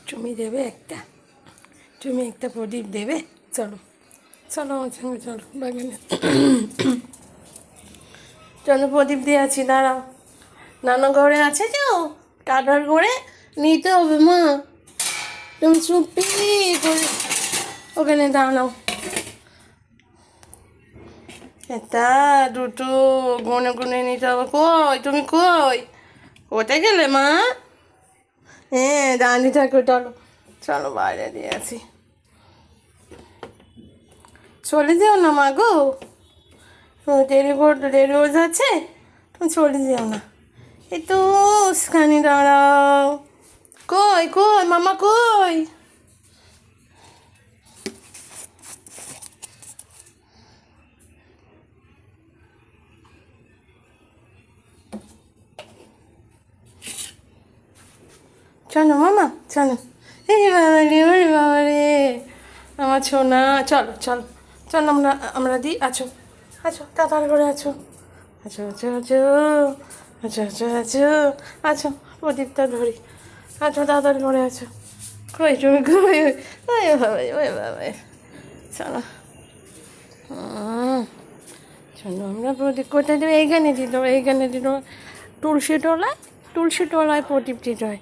তুমি দেবে একটা, তুমি একটা প্রদীপ দেবে। চলো চলো আমার সঙ্গে চলো বাগানে। চলো প্রদীপ দিয়ে আছি, দাঁড়াও। নানা ঘরে আছে তো, টাটার ঘরে নিতে হবে মা। তুমি চুপি করে ওখানে দাঁড়াও। এটা দুটো গুনে গুনে নিতে হবে। কই তুমি, কই কোথায় গেলে মা? হ্যাঁ দাঁড়িয়ে থাকো, চলো চলো বাইরে দিয়ে আসি। চলে যেও না মা গো, দেরি হয়ে যাচ্ছে, তুমি চলে যেও না। একটু খানি দাঁড়াও। কই কই মামা কই? চলো মামা চলো। এই বাবা রে, ওরে বাবা রে, আমার ছোনা। চলো চলো চলো, আমরা আমরা দিই। আছো আছো, তাড়াতাড়ি করে আছো। আছো আছো আছো আছো আছো আছো আছো, প্রদীপটা ধরি। আছো তাড়াতাড়ি করে আছো। কই তুমি কই? ওই বাবা ওই বাবা, চলো। চলো আমরা প্রদীপ কোথায় দেবো? এইখানে দিত, এইখানে দিত। তুলসী তলায়, তুলসী তলায় প্রদীপ দিতে হয়।